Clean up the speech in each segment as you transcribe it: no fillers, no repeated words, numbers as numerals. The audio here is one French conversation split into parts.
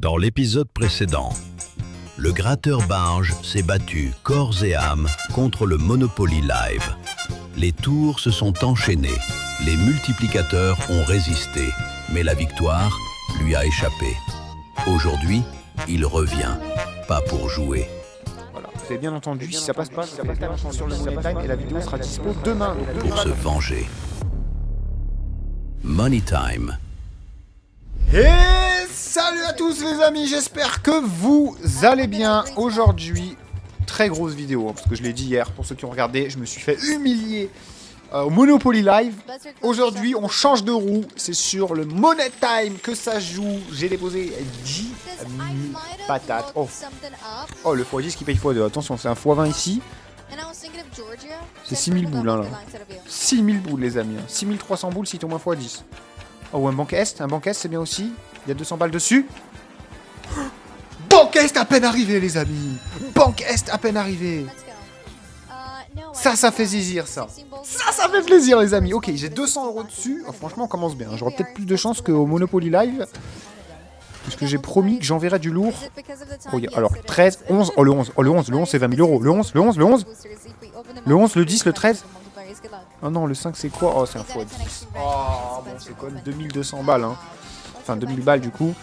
Dans l'épisode précédent, le gratteur Barge s'est battu corps et âme contre le Monopoly Live. Les tours se sont enchaînés, les multiplicateurs ont résisté, mais la victoire lui a échappé. Aujourd'hui, il revient, pas pour jouer. Voilà, vous avez bien entendu, si ça passe pas, sur le Money Time et la vidéo sera dispo demain. Pour se venger. Money Time. Et salut à tous les amis, j'espère que vous allez bien. Aujourd'hui, très grosse vidéo, parce que je l'ai dit hier, pour ceux qui ont regardé, je me suis fait humilier au Monopoly Live. Aujourd'hui, on change de roue, c'est sur le Money Time que ça joue. J'ai déposé 10 000 patates. Oh, le x10 qui paye x2, attention, c'est un x20 ici. C'est 6000 boules, hein, là. 6000 boules, les amis. 6300 boules si tu au moins x10. Oh, ou un banque Est, c'est bien aussi. Il y a 200 balles dessus. Banque Est à peine arrivé, les amis. Banque Est à peine arrivé. Ça fait zizir, ça. Ça fait plaisir, les amis. Ok, j'ai 200 € dessus. Oh, franchement, on commence bien. J'aurai peut-être plus de chance qu'au Monopoly Live. Puisque j'ai promis que j'enverrai du lourd. Oh, alors, 13, 11. Oh, le 11. Oh, le 11, c'est 20 000 €. Le 11. Le 11, le 10, le 13. Oh non, le 5, c'est quoi? Oh, c'est un x10. Oh, bon, c'est quand même 2200 balles, hein. Enfin, 2000 balles, du coup.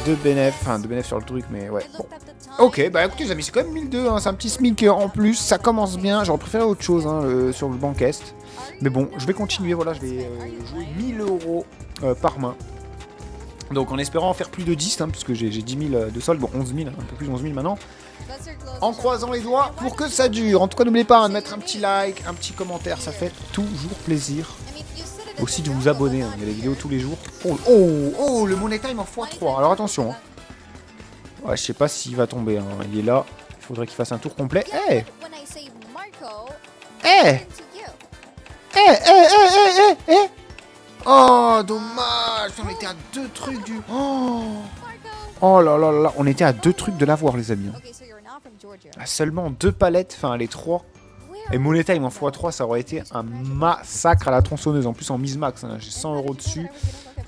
2 bénéf sur le truc, mais ouais. Bon. Ok, bah écoutez, les amis, c'est quand même 1002, hein. C'est un petit SMIC en plus. Ça commence bien. J'aurais préféré autre chose, hein, sur le banque Est. Mais bon, je vais continuer. Voilà, je vais jouer 1000 € par main. Donc, en espérant en faire plus de 10, hein, puisque j'ai 10 000 de solde. Bon, 11 000, un peu plus de 11 000 maintenant. En croisant les doigts pour que ça dure. En tout cas, n'oubliez pas de mettre un petit like, un petit commentaire, ça fait toujours plaisir. Aussi de vous abonner, hein. Il y a des vidéos tous les jours. Oh, le Money Time en x3. Alors attention. Hein. Ouais, je sais pas s'il va tomber. Hein. Il est là. Il faudrait qu'il fasse un tour complet. Hey. Oh, dommage. On était à 2 trucs du... Oh là là là. On était à 2 trucs de l'avoir, les amis. À seulement 2 palettes. Enfin, les 3. Et Money Time en x3, ça aurait été un massacre à la tronçonneuse. En plus, en mise max, hein, j'ai 100 € dessus.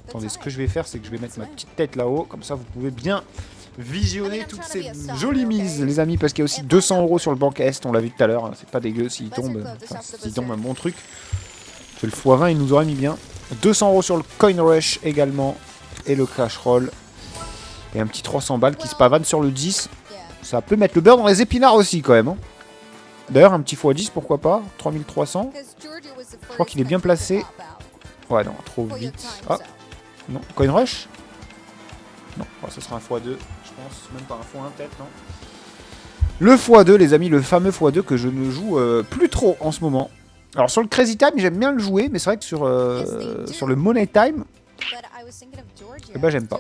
Attendez, ce que je vais faire, c'est que je vais mettre ma petite tête là-haut. Comme ça, vous pouvez bien visionner toutes ces jolies mises, les amis. Parce qu'il y a aussi 200 € sur le banque Est. On l'a vu tout à l'heure. Hein, c'est pas dégueu s'il tombe. Enfin, s'il tombe un bon truc. C'est le x20, il nous aurait mis bien. 200 € sur le Coin Rush également. Et le Cash Roll. Et un petit 300 balles qui se pavane sur le 10. Ça peut mettre le beurre dans les épinards aussi, quand même. Hein. D'ailleurs, un petit x10, pourquoi pas. 3300. Je crois qu'il est bien placé. Ouais, non, trop vite. Ah, non, Coin Rush. Non, ce sera un x2, je pense. Même pas un x1 peut-être, non. Le x2, les amis, le fameux x2 que je ne joue plus trop en ce moment. Alors, sur le Crazy Time, j'aime bien le jouer, mais c'est vrai que sur le Money Time, eh ben, j'aime pas.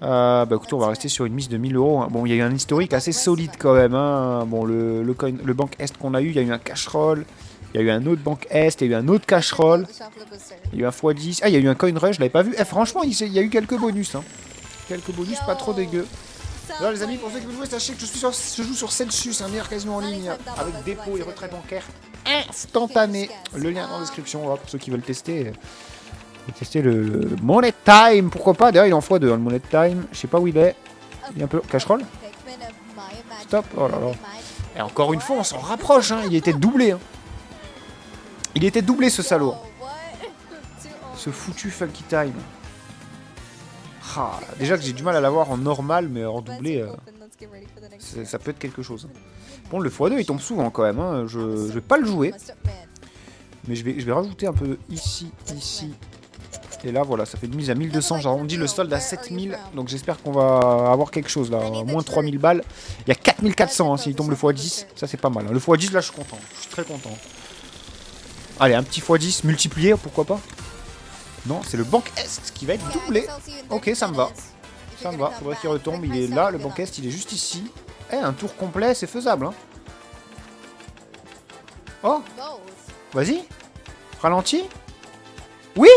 Bah écoutez, on va rester sur une mise de 1000 €. Hein. Bon, il y a eu un historique assez solide quand même. Hein. Bon, le banque Est qu'on a eu, il y a eu un cash roll. Il y a eu un autre banque Est, il y a eu un autre cash roll. Il y a eu un x10. Ah, il y a eu un coin rush, je l'avais pas vu. Eh, franchement, il y a eu quelques bonus. Hein. Quelques bonus pas trop dégueu. Alors les amis, pour ceux qui veulent jouer, sachez que je joue sur Celsius, un meilleur casino en ligne, avec dépôt et retrait bancaire instantané. Le lien dans la description, voilà, pour ceux qui veulent tester. Tester le Money Time, pourquoi pas. D'ailleurs, il est en x2, hein, le Money Time. Je sais pas où il est. Il est un peu cash roll. Stop. Oh là là. Et encore une fois, on s'en rapproche. Hein. Il était doublé. Hein. Il était doublé, ce salaud. Ce foutu Funky Time. Ah, déjà que j'ai du mal à l'avoir en normal, mais en doublé, ça peut être quelque chose. Bon, le x2, il tombe souvent quand même. Hein. Je vais pas le jouer. Mais je vais rajouter un peu ici. Et là, voilà, ça fait une mise à 1200. J'arrondis le solde à 7000. Donc j'espère qu'on va avoir quelque chose là. Moins 3000 balles. Il y a 4400 hein, s'il tombe le x10. Ça, c'est pas mal. Hein. Le x10, là, je suis content. Je suis très content. Allez, un petit x10 multiplié, pourquoi pas. Non, c'est le banque Est qui va être doublé. Ok, ça me va. Ça me va. Faudrait qu'il retombe. Il est là. Le banque Est, il est juste ici. Eh, un tour complet, c'est faisable. Hein. Oh. Vas-y. Ralenti. Oui.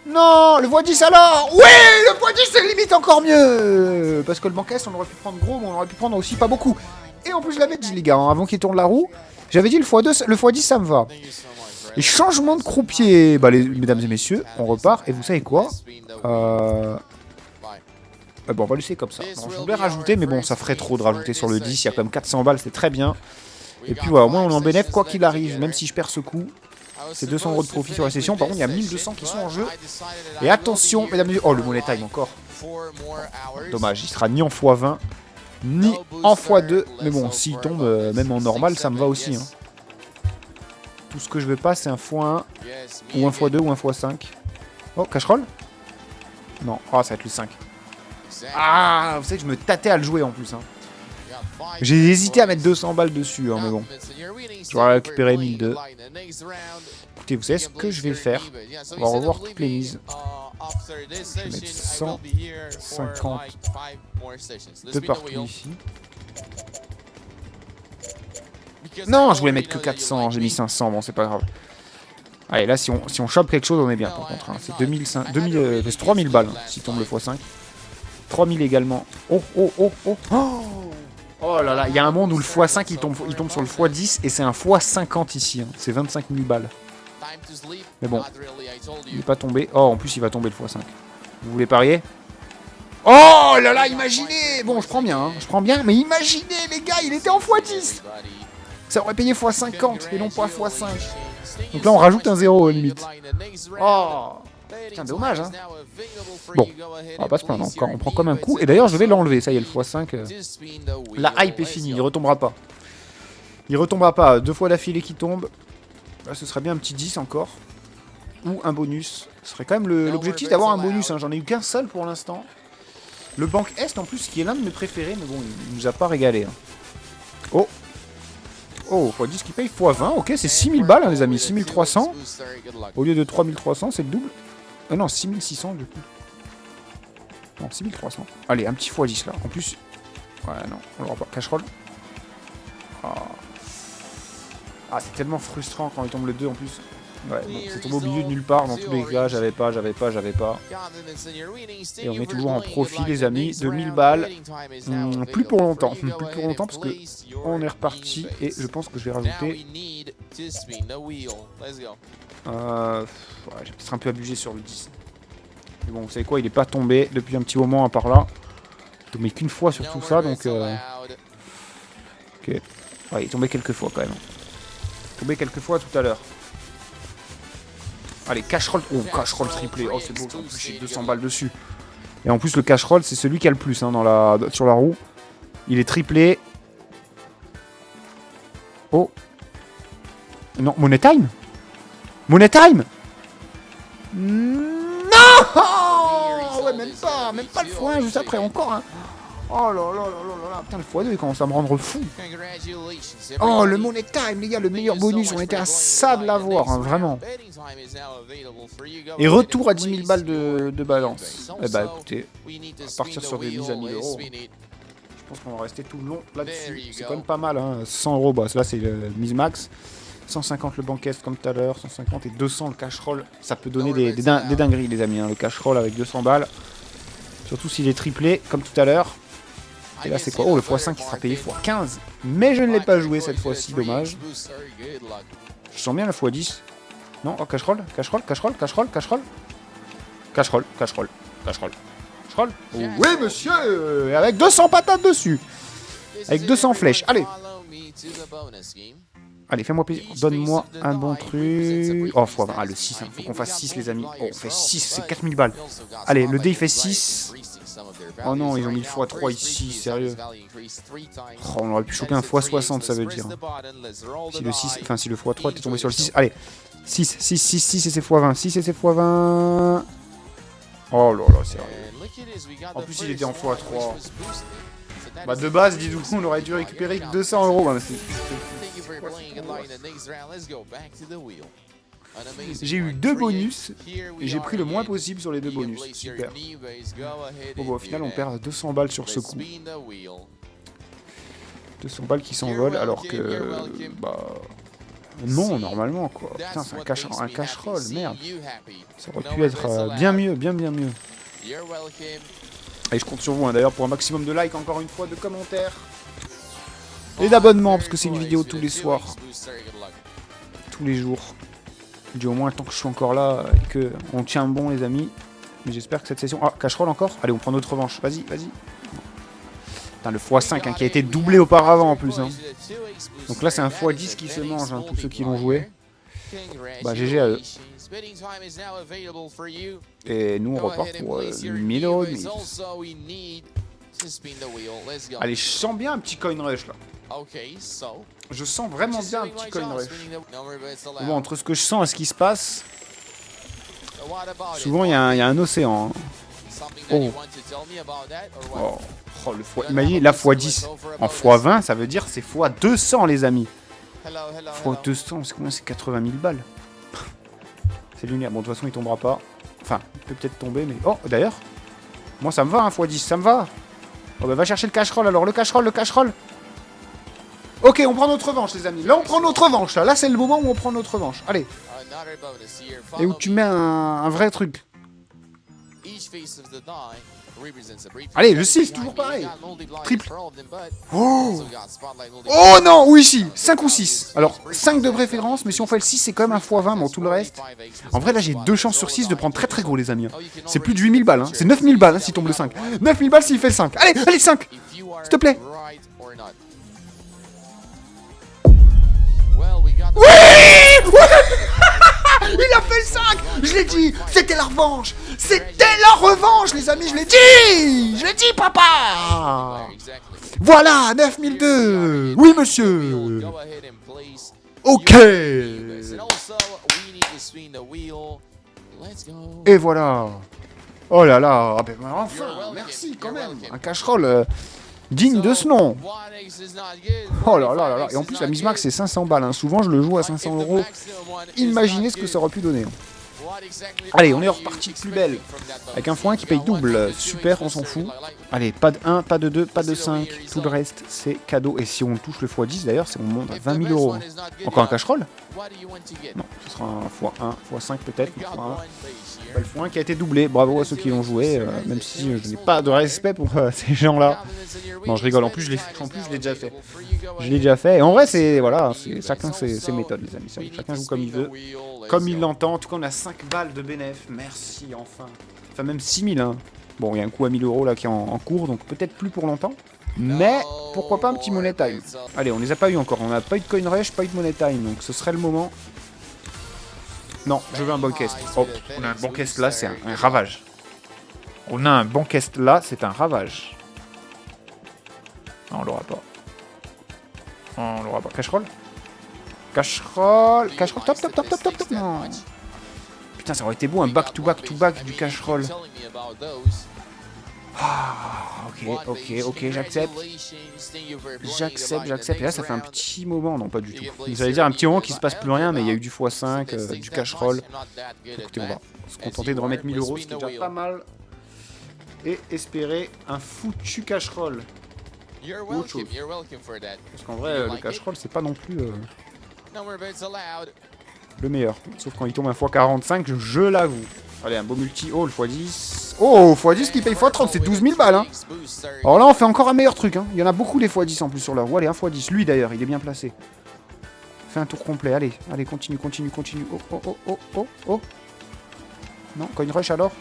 Non, le x10 alors. Oui, le x10 c'est limite encore mieux. Parce que le banque Est, on aurait pu prendre gros, mais on aurait pu prendre aussi pas beaucoup. Et en plus, je l'avais dit, les gars, hein, avant qu'il tourne la roue. J'avais dit le x2, le x10, ça me va. Et changement de croupier. Bah, mesdames et messieurs, on repart. Et vous savez quoi bon, on va laisser comme ça. Non, je voulais rajouter, mais bon, ça ferait trop de rajouter sur le 10. Il y a quand même 400 balles, c'est très bien. Et puis voilà, au moins on est en bénéf, quoi qu'il arrive. Même si je perds ce coup, c'est 200 € de profit sur la session. Par contre, il y a 1200 qui sont en jeu. Et attention, mesdames et messieurs. Oh, le money time encore. Dommage, il sera ni en x20, ni en x2. Mais bon, s'il tombe, même en normal, ça me va aussi. Hein. Tout ce que je veux pas, c'est un x1, ou un x2, ou un x5. Oh, cash roll? Non, ça va être le 5. Ah, vous savez que je me tâtais à le jouer en plus. Hein. J'ai hésité à mettre 200 balles dessus, hein, mais bon. Je vais récupérer 1002. Écoutez, vous savez ce que je vais faire? On va revoir toutes les mises. Je vais mettre 150 de partout ici. Non, je voulais mettre que 400, j'ai mis 500, bon c'est pas grave. Allez, là si on chope quelque chose, on est bien par contre. Hein. C'est 3000 balles hein, si tombe le x5. 3000 également. Oh là là, il y a un monde où le x5 il tombe sur le x10 et c'est un x50 ici. Hein. C'est 25 000 balles. Mais bon, il n'est pas tombé. Oh, en plus il va tomber le x5. Vous voulez parier? Oh là là, imaginez! Bon, je prends bien, mais imaginez les gars, il était en x10. Ça aurait payé x50 et non pas x5. Donc là on rajoute un 0 limite. Oh! Putain, dommage, hein. Bon, on va pas se plaindre, on prend comme un coup. Et d'ailleurs, je vais l'enlever, ça y est, le x5. La hype est finie, il retombera pas. Il retombera pas, 2 fois d'affilée qui tombe. Là, ce serait bien un petit 10 encore. Ou un bonus. Ce serait quand même l'objectif d'avoir un bonus, hein. J'en ai eu qu'un seul pour l'instant. Le Banque Est, en plus, qui est l'un de mes préférés, mais bon, il nous a pas régalé. Hein. Oh! Oh, x10 qui paye x20, ok, c'est 6000 balles, hein, les amis, 6300. Au lieu de 3300, c'est le double. Non, 6600 du coup. Non, 6300. Allez, un petit x10 là. En plus. Ouais, non, on l'aura pas. Cash roll. C'est tellement frustrant quand il tombe le 2 en plus. Ouais, bon, c'est tombé au milieu de nulle part. Dans tous les cas, j'avais pas. Et on est toujours en profit, les amis. 2000 balles. Plus pour longtemps. Plus pour longtemps parce que on est reparti. Et je pense que je vais rajouter. J'ai peut-être un peu abusé sur le 10. Mais bon, vous savez quoi, il est pas tombé depuis un petit moment à part là. Il tombé qu'une fois sur tout ça, donc... Ok. Ouais, il est tombé quelques fois quand même. Il est tombé quelques fois tout à l'heure. Allez, cash roll. Oh, cash roll triplé. Oh, c'est beau, en plus j'ai 200 balles dessus. Et en plus, le cash roll, c'est celui qui a le plus hein, sur la roue. Il est triplé. Oh. Non, money time? Money time? Non! Ouais, même pas le x1 juste après, encore un. Oh là là là là là, putain, le x2 il commence à me rendre fou. Oh, le money time, les gars, le meilleur bonus, on était à ça de l'avoir, hein, vraiment. Et retour à 10 000 balles de balance. Eh bah écoutez, on va partir sur des mises à 1000 €. Je pense qu'on va rester tout le long là-dessus. C'est quand même pas mal, hein. 100 €, bah, là c'est le mise max. 150 le Banque Est comme tout à l'heure, 150 et 200 le cash roll. Ça peut donner des dingueries, les amis, hein, le cash roll avec 200 balles. Surtout s'il est triplé, comme tout à l'heure. Et là, c'est quoi? Oh, le x5 qui sera payé x15. Mais je ne l'ai pas joué cette fois-ci, dommage. Je sens bien le x10. Non, oh, cash roll. Oui, monsieur. Avec 200 patates dessus. Avec 200 flèches. Allez. Allez, fais-moi plaisir. Donne-moi un bon truc. Oh, faut avoir... le 6. Hein. Faut qu'on fasse 6, les amis. Oh, on fait 6. C'est 4000 balles. Allez, le dé, il fait 6. Oh non, ils ont mis le x3 ici. Sérieux. Oh, on aurait pu choper un x60, ça veut dire. Si le 6... Enfin, si le x3 était tombé sur le 6. Allez. 6 et c'est x20. 6 et c'est x20. Oh là là, sérieux. En plus, il était en x3. Bah, de base, dis-nous, on aurait dû récupérer 200 €. Bah, j'ai eu 2 bonus et j'ai pris le moins possible sur les 2 bonus. Super. Bon, bah, au final, on perd 200 balles sur ce coup. 200 balles qui s'envolent alors que... Bah... Non, normalement, quoi. Putain, c'est un cash roll, merde. Ça aurait pu être bien mieux, bien mieux. Et je compte sur vous, hein, d'ailleurs, pour un maximum de likes, encore une fois, de commentaires. Et d'abonnements, parce que c'est une vidéo tous les soirs. Tous les jours. Je dis au moins tant que je suis encore là et que on tient bon les amis. Mais j'espère que cette session... Ah, cash roll encore. Allez, on prend notre revanche. Vas-y, vas-y. Putain, le x5 hein, qui a été doublé auparavant en plus. Hein. Donc là, c'est un x10 qui se mange, hein, tous ceux qui l'ont joué. Bah, GG à eux. Et nous, on repart pour 1000 euros de mise. Allez, je sens bien un petit coin rush là. Je sens vraiment bien un petit coin rush. Bon, entre ce que je sens et ce qui se passe, souvent il y a un océan. Hein. Oh. Oh, le fois... Imaginez, là, x10 en x20, ça veut dire c'est x200, les amis. x200, c'est combien? C'est 80 000 balles. C'est lunaire. Bon, de toute façon, il tombera pas. Enfin, il peut peut-être tomber, mais... Oh, d'ailleurs, moi, ça me va, hein, x10, ça me va. Oh, bah, va chercher le cash roll, alors. Le cash roll, le cash roll. Ok, on prend notre revanche, les amis. Là, on prend notre revanche, là. Là, c'est le moment où on prend notre revanche. Allez. Et où tu mets un vrai truc. Allez, le 6, toujours pareil. Triple. Oh, oh non, ou ici, 5 ou 6. Alors, 5 de préférence, mais si on fait le 6, c'est quand même un x20, bon, tout le reste. En vrai, là, j'ai 2 chances sur 6 de prendre très très gros, les amis. C'est plus de 8000 balles, hein. C'est 9000 balles hein, s'il tombe le 5. 9000 balles s'il fait le 5. Allez, allez, 5. S'il te plaît. Oui. Il a fait le 5. Je l'ai dit, c'était la revanche. C'était la revanche, les amis, je l'ai dit. Je l'ai dit, papa. Voilà, 9002. Oui, monsieur. Ok. Et voilà. Oh là là. Ah ben, enfin, merci quand même. Un cash roll digne de ce nom. Oh là là là là. Et en plus, la mise max, c'est 500 balles. Hein. Souvent, je le joue à 500 €. Imaginez ce que ça aurait pu donner. Allez, on est reparti de plus belle. Avec un x1 qui paye double. Super, on s'en fout. Allez, pas de 1, pas de 2, pas de 5. Tout le reste, c'est cadeau. Et si on touche le x10, d'ailleurs, on monte à 20 000 €. Encore un cash roll? Non, ce sera un x1, x5 peut-être. Le x1 qui a été doublé. Bravo à ceux qui l'ont joué. Même si je n'ai pas de respect pour ces gens-là. Non, je rigole. En plus, je l'ai déjà fait. Je l'ai déjà fait. Et en vrai, c'est voilà, chacun ses méthodes, les amis. Chacun joue comme il veut, comme il l'entend. En tout cas, on a 5 balles de bénéf. Merci, enfin. Enfin, même 6000. Hein. Bon, il y a un coup à 1000 € là qui est en cours, donc peut-être plus pour longtemps. Mais pourquoi pas un petit money time. Allez, on les a pas eu encore. On n'a pas eu de coin rush, pas eu de money time. Donc ce serait le moment. Non, je veux un banquest. Oh, on a un banquest là, c'est un ravage. On a un banquest là, c'est un ravage. Non, on l'aura pas. On l'aura pas. Cash roll. Cash roll. Cash roll. Top, top, top, top, top, top. Non. Putain, ça aurait été beau un back-to-back-to-back du cash roll. Ah, ok, j'accepte. J'accepte. Et là, ça fait un petit moment. Non, pas du tout. J'allais dire un petit moment qu'il se passe plus rien, mais il y a eu du x5, du cash roll. Écoutez, on va se contenter de remettre 1000 €, ce qui est déjà pas mal. Et espérer un foutu cash roll. Autre chose. Parce qu'en vrai, le cash roll, c'est pas non plus le meilleur. Sauf quand il tombe un x45, je l'avoue. Allez, un beau multi. Oh, le x10. Oh, x10 qui paye x30, c'est 12 000 balles. Hein. Alors là, on fait encore un meilleur truc. Hein. Il y en a beaucoup des x10 en plus sur leur roue. Allez, un x10. Lui d'ailleurs, il est bien placé. Fais un tour complet. Allez, allez, continue. Oh. Non, coin rush alors.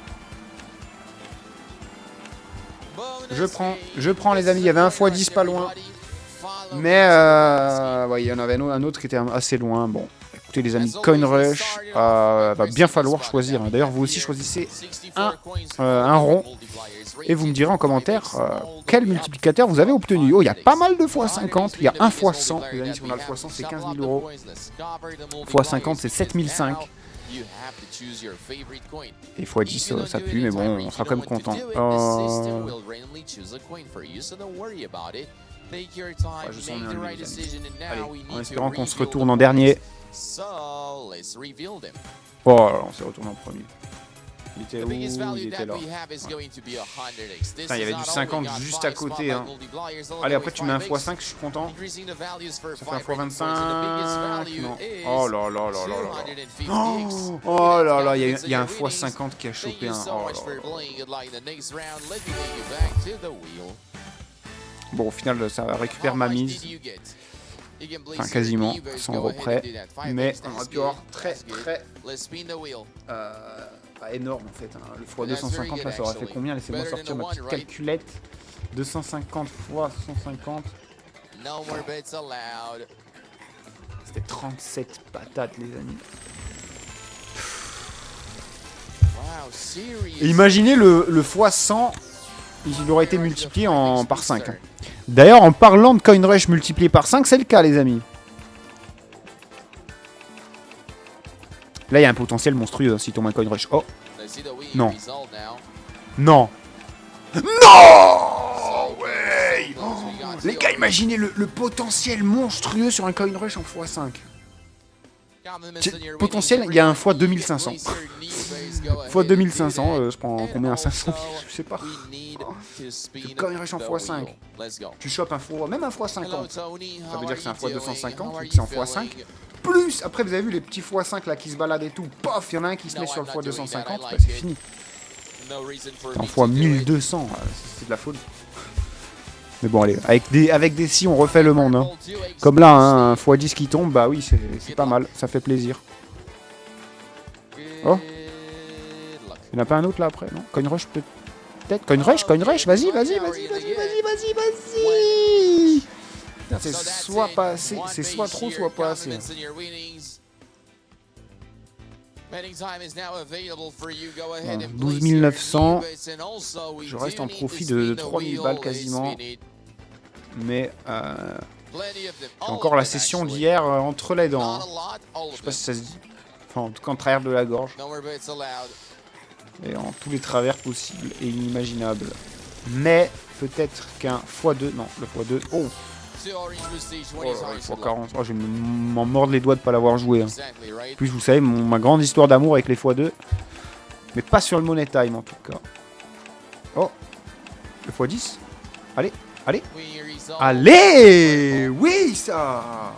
Je prends les amis. Il y avait un x10 pas loin. Mais ouais, il y en avait un autre qui était assez loin. Bon. Écoutez les amis, coin rush, va bien falloir choisir. D'ailleurs, vous aussi choisissez un rond. Et vous me direz en commentaire quel multiplicateur vous avez obtenu. Oh, il y a pas mal de x50. Il y a un x100. Les amis, si on a le x100, c'est 15 000 €. x50, c'est 7005. Et x10, ça pue, mais bon, on sera quand même content. Ouais, je sens bien lui, les amis. Allez, en espérant qu'on se retourne en dernier. Oh, on s'est retourné en premier. Il était où? Il était là. Putain, il y avait du 50 juste à côté. Hein. Allez, après tu mets un x5, je suis content. Ça fait un x25. Non. Oh là là là là là. Oh là là, il y a un x50 qui a chopé un. Oh là là. Bon, au final, ça récupère ma mise. Enfin, quasiment, 100 € près. Mais on aurait pu avoir très pas énorme en fait. Hein. Le x 250, là, ça aurait fait combien? Laissez-moi sortir ma petite calculette. 250 fois 150. C'était 37 patates, les amis. Et imaginez le x 100, il aurait été multiplié par 5. Hein. D'ailleurs, en parlant de Coin Rush multiplié par 5, c'est le cas, les amis. Là, il y a un potentiel monstrueux si tombe un Coin Rush. Oh. Non. Non. Non ouais. Oh. Les gars, imaginez le potentiel monstrueux sur un Coin Rush en x5. Potentiel, il y a un x 2500. x 2500, je prends combien? 500 000, je sais pas. Le Coin Rush en x5. Tu chopes même un x 50. Ça veut dire que c'est un x 250, vu que c'est en x5. Plus, après vous avez vu les petits x5 là qui se baladent et tout. Pof, il y en a un qui se met sur le x 250, bah, c'est fini. En x 1200, c'est de la folie. Mais bon, allez, avec des si, on refait le monde. Hein. Comme là, hein, un x10 qui tombe, bah oui, c'est pas mal, ça fait plaisir. Oh, il n'y en a pas un autre là après, non? Coin Rush peut-être? Coin Rush, vas-y. C'est soit pas assez, c'est soit trop, soit pas assez. 12 900, je reste en profit de 3000 balles quasiment. Mais j'ai encore la session d'hier entre les dents. Je sais pas si ça se dit. Enfin, en tout cas en travers de la gorge. Et en tous les travers possibles et inimaginables. Mais peut-être qu'un x2, non, le x2, oh x40, oh, je vais m'en mordre les doigts de pas l'avoir joué. Hein. Plus vous savez, ma grande histoire d'amour avec les x2. Mais pas sur le Money Time en tout cas. Oh, le x10. Allez. Allez. Oui, ça.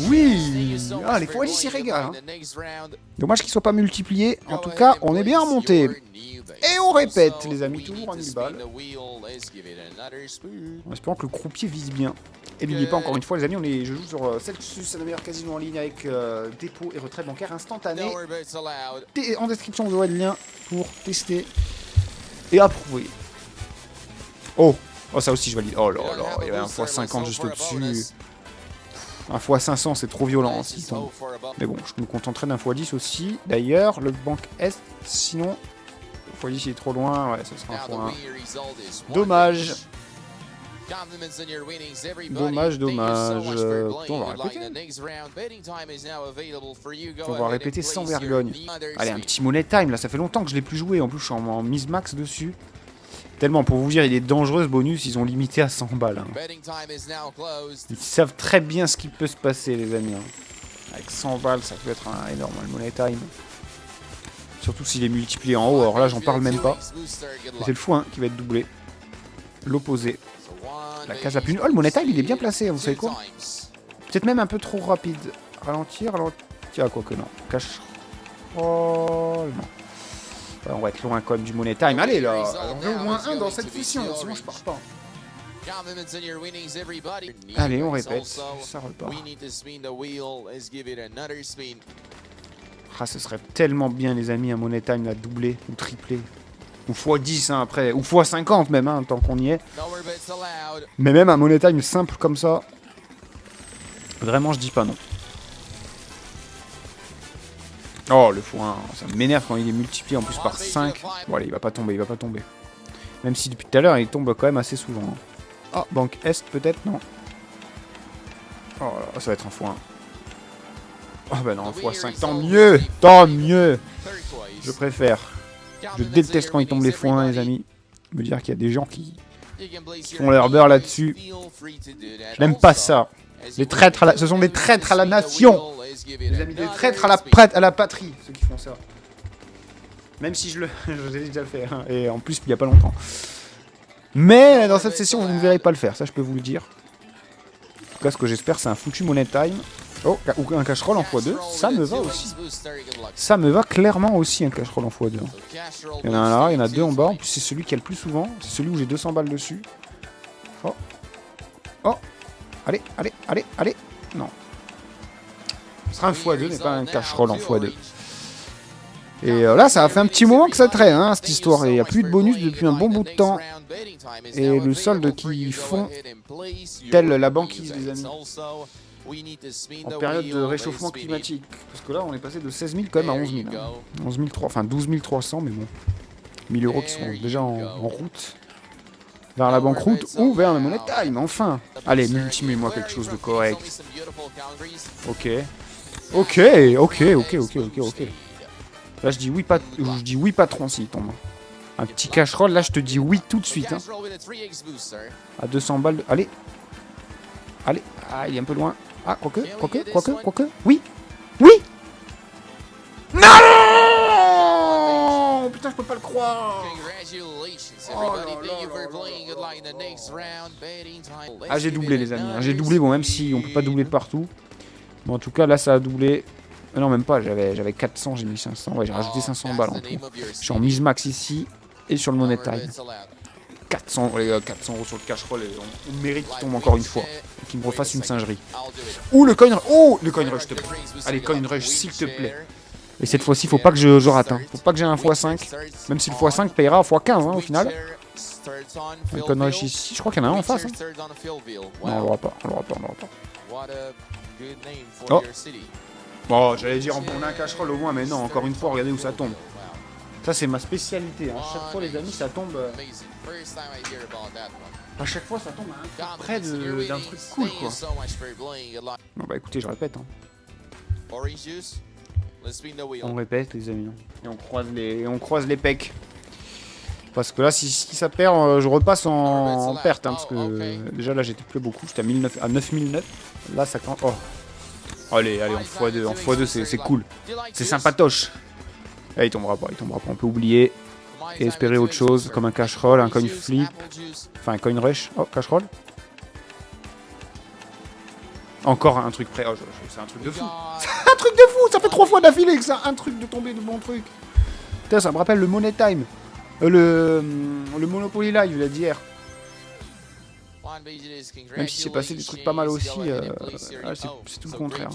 Oui. Ah, les x10, ils régalent. Hein. Dommage qu'ils soient pas multipliés. En tout cas, on est bien remonté. Et on répète, les amis, toujours en 1000 balles. En espérant que le croupier vise bien. Et n'oubliez pas, encore une fois, les amis, je joue sur Celsius, c'est le meilleur casino en ligne avec dépôt et retraite bancaire instantané. En description, vous aurez le lien pour tester et approuver. Oh, ça aussi, je valide. Oh là là, il y avait un x50 juste au-dessus. Un x500, c'est trop violent. Mais bon, je me contenterai d'un x10 aussi. D'ailleurs, le Banque Est, sinon... Le x10 il est trop loin, ouais, ce sera un x1. Dommage. On va répéter. On va répéter sans vergogne. Allez, un petit Money Time, là, ça fait longtemps que je l'ai plus joué. En plus, je suis en mise max dessus. Tellement, pour vous dire, il est dangereux ce bonus, ils ont limité à 100 balles. Hein. Ils savent très bien ce qui peut se passer, les amis. Hein. Avec 100 balles, ça peut être un énorme Money Time. Surtout s'il est multiplié en haut, alors là, j'en parle même pas. C'est le x1 qui va être doublé. L'opposé. La case à puni. Oh, le Money Time, il est bien placé, hein, vous savez quoi? Peut-être même un peu trop rapide. Ralentir. Ah, quoi que non. Cache. Oh, non. Ouais, on va être loin quand même du Money Time. Allez là, on veut au moins un dans cette session, sinon je pars pas. Allez, on répète, ça repart. Ah, ce serait tellement bien les amis, un Money Time là, doublé ou triplé. Ou x10 hein, après, ou x50 même, hein, tant qu'on y est. Mais même un Money Time simple comme ça, vraiment je dis pas non. Oh, le x1, ça m'énerve quand il est multiplié en plus par 5. Bon, allez, il va pas tomber. Même si depuis tout à l'heure, il tombe quand même assez souvent. Hein. Ah, Banque Est, peut-être, non. Oh là, ça va être un x1. Oh, bah non, un x5, tant mieux. Je préfère. Je déteste quand ils tombent les x1, les amis. Me dire qu'il y a des gens qui font leur beurre là-dessus. Je n'aime pas ça. Les traîtres ce sont des traîtres à la nation. Les amis, des traîtres à la patrie, ceux qui font ça. Même si je l'ai déjà fait, hein, et en plus il n'y a pas longtemps. Mais dans cette session, vous ne verrez pas le faire, ça je peux vous le dire. En tout cas, ce que j'espère, c'est un foutu Money Time. Oh, ou un cash roll en x2, ça me va aussi. Ça me va clairement aussi, un cash roll en x2. Il y en a un là, il y en a deux en bas. En plus, c'est celui qui a le plus souvent. C'est celui où j'ai 200 balles dessus. Oh. Oh. allez, allez, allez, allez. Non. Ce sera un x2, mais pas un cash-roll en x2. Et là, ça a fait un petit moment que ça traîne, hein, cette histoire. Et il n'y a plus de bonus depuis un bon bout de temps. Et le solde qu'ils font, telle la banquise, les amis. En période de réchauffement climatique. Parce que là, on est passé de 16 000 quand même à 11 000. Hein. 11 000, enfin 12 300, mais bon. 1000 € qui sont déjà en route. Vers la banqueroute ou vers le Money Time, enfin. Allez, multimule-moi quelque chose de correct. Ok. Ok, ok, ok, ok, ok, ok. Là, je dis oui, patron, s'il tombe. Un petit cash roll, là, je te dis oui tout de suite. Hein. À 200 balles. Allez. Allez. Ah, il est un peu loin. Ah, quoique. Oui. Oui. Non. Putain, je peux pas le croire. Ah, j'ai doublé, les amis. J'ai doublé, bon, même si on peut pas doubler partout. Bon, en tout cas, là, ça a doublé. Non, même pas, j'avais 400, j'ai mis 500. Ouais, j'ai rajouté 500 balles en tout. Je suis en mise max ici et sur le Money Time. 400, les gars, 400 € sur le cash roll et on mérite qu'il tombe encore une fois. Qu'il me refasse une singerie. Ou le coin rush. Oh, le coin rush, s'il te plaît. Allez, coin rush, s'il te plaît. Et cette fois-ci, faut pas que je rate. Hein. Faut pas que j'ai un x5. Même si le x5 payera à x15 hein, au final. Un coin rush ici. Je crois qu'il y en a un en face. Hein. Non, on l'aura pas. Oh. Bon, j'allais dire on a un cash roll au moins, mais non, encore une fois, regardez où ça tombe. Ça, c'est ma spécialité. Hein. Chaque fois, les amis, ça tombe. À chaque fois, ça tombe hein, près d'un truc cool, quoi. Bon, bah écoutez, je répète. Hein. On répète, les amis. Et on croise les pecs. Parce que là, si ça perd, je repasse en perte. Hein, parce que déjà, là, j'étais plus beaucoup. J'étais à 9009. Là, ça compte. Oh. Allez, en x2. En x2, c'est cool. C'est sympatoche. Là, il tombera pas. On peut oublier. Et espérer autre chose, comme un cash roll, un coin flip. Enfin, un coin rush. Oh, cash roll. Encore un truc prêt. Oh, c'est un truc de fou. C'est un truc de fou. Ça fait 3 fois d'affilée que ça. Un truc de tomber de bon truc. Putain, ça me rappelle le Money Time. Le Monopoly Live, là, d'hier. Même si c'est passé des trucs pas mal aussi, c'est tout le contraire.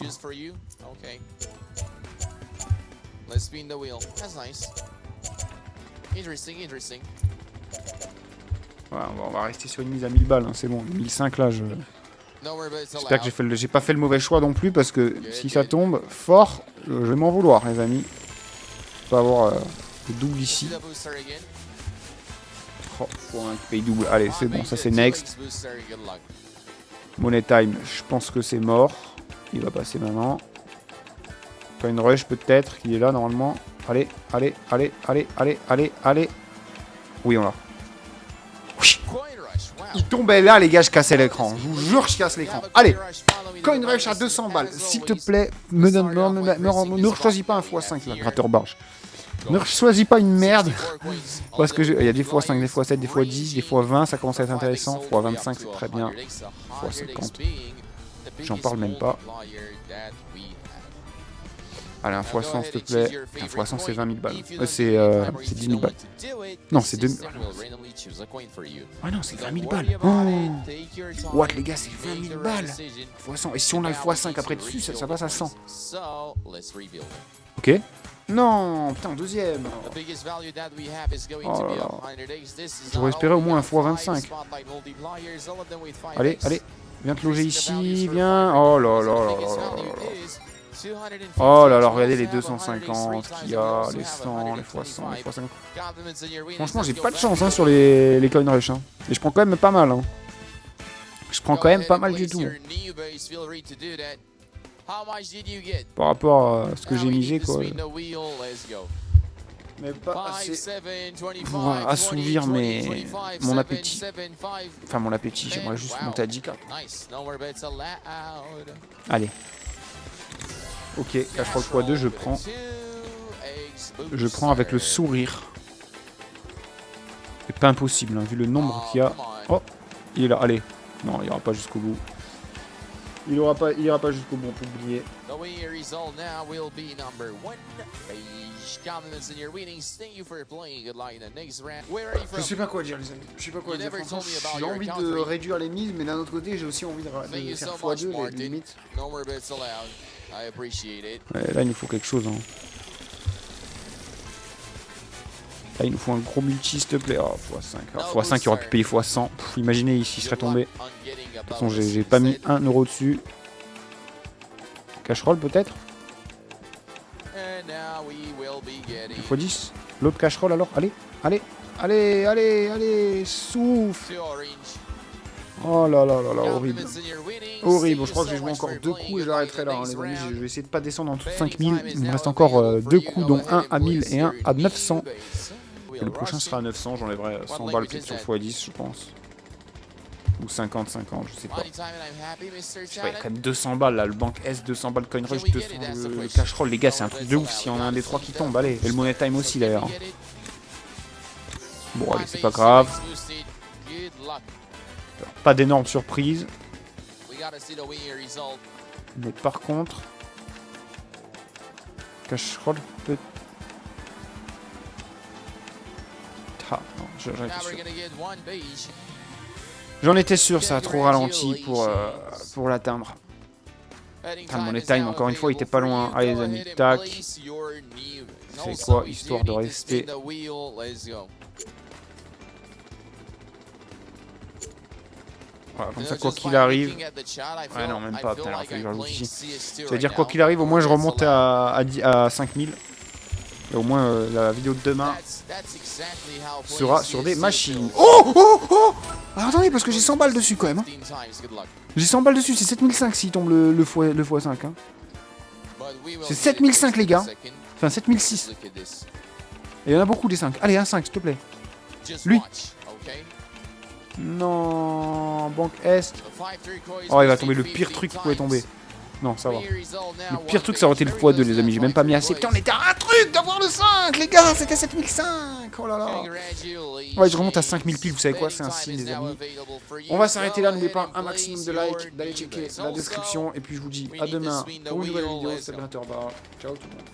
Voilà, on va rester sur une mise à 1000 balles, hein, c'est bon. 1005 là, j'espère que j'ai pas fait le mauvais choix non plus, parce que si ça tombe fort, je vais m'en vouloir, les amis. Je peux avoir le double ici. Oh, pour un paye double. Allez, c'est bon, ça c'est next. Money Time, je pense que c'est mort. Il va passer maintenant. Coin rush peut-être, qu'il est là normalement. Allez. Oui, on l'a. Oui. Il tombait là, les gars, je cassais l'écran. Je vous jure, je casse l'écran. Allez, coin rush à 200 balles. S'il te plaît, ne choisis pas un x5 là, gratteur barge. Ne choisis pas une merde. Parce que il y a des x5, des x7, des x10, des x20, ça commence à être intéressant. x25, c'est très bien. x50. J'en parle même pas. Allez, un x100, s'il te plaît. Un x100, c'est 20 000 balles. C'est 10 000 balles. Non, c'est 2 000. Ah non, c'est 20 000 balles. Oh. What, les gars, c'est 20 000 balles. x100. Et si on a le x5 après dessus, ça passe à 100. Ok. Non, putain, deuxième. Oh là là. J'aurais espéré au moins un x25. Allez, viens te loger ici, viens. Oh là là là là là. Oh là là, regardez les 250 qu'il y a, les 100, les x100, les x50. Franchement, j'ai pas de chance hein, sur les coin rush. Hein. Et je prends quand même pas mal. Hein. Je prends quand même pas mal du tout. Par rapport à ce que j'ai misé, quoi. Mais pas assez pour assouvir mon appétit. Enfin, mon appétit, j'aimerais juste monter à 10K. Allez. Ok, cash roll x2, je prends avec le sourire. C'est pas impossible, hein, vu le nombre qu'il y a. Oh, il est là, allez. Non, il ira pas jusqu'au bout. Il ira pas jusqu'au bon, pour oublier. Je sais pas quoi dire, les amis. Je sais pas quoi dire. Franchement, j'ai envie de réduire les mises, mais d'un autre côté, j'ai aussi envie de faire x2 les limites. Ouais, là, il nous faut quelque chose. Hein. Là, il nous faut un gros multi, s'il te plaît. Oh, x5. Alors, x5, il aurait pu payer x100. Imaginez, ici, il serait tombé. De toute façon, j'ai pas mis 1 euro dessus. Cash roll, peut-être x10. L'autre cash roll, alors. Allez, souffle. Oh là là là là, horrible. Horrible, je crois que j'ai joué encore 2 coups et j'arrêterai là, hein, les amis. Je vais essayer de pas descendre en dessous de 5000. Il me reste encore 2 coups, dont un à 1000 et un à 900. Et le prochain sera à 900, j'enlèverai 100 balles peut-être sur x10, je pense. Ou 50, je sais pas. Je sais pas, il y a quand même 200 balles là, le banque S, 200 balles coin rush, 200 le cash roll, les gars, c'est un truc de ouf si on a un des 3 qui tombe, allez. Et le money time aussi d'ailleurs. Bon, allez, c'est pas grave. Pas d'énormes surprises. Mais par contre... Cash roll peut... Ah, non, j'en étais sûr. J'en étais sûr, ça a trop ralenti pour l'atteindre. Ah, mon time, encore une fois, il était pas loin. Allez les amis, tac. C'est quoi, histoire de rester... Voilà, comme ça, quoi qu'il arrive... Ouais, non, même pas, putain, il aurait fallu que je rajoute ici. C'est-à-dire, quoi qu'il arrive, au moins je remonte à 5000. Et au moins, la vidéo de demain sera sur des machines. Oh alors, attendez, parce que j'ai 100 balles dessus quand même. Hein. J'ai 100 balles dessus, c'est 7005 s'il tombe le x5. Hein. C'est 7005 les gars. Enfin 7006. Et il y en a beaucoup des 5. Allez, un 5 s'il te plaît. Lui. Non, banque Est. Oh, il va tomber le pire truc qui pouvait tomber. Non, ça va. Le pire truc, ça aurait été le x2, les amis. J'ai même pas mis assez. Putain, on était à un truc d'avoir le 5, les gars. C'était 7005. Oh là là. Ouais, je remonte à 5000 piles. Vous savez quoi? C'est un signe, les amis. On va s'arrêter là. N'oubliez pas un maximum de likes, d'aller checker la description. Et puis, je vous dis à demain pour une nouvelle vidéo. C'est Gratter Bar. Ciao tout le monde.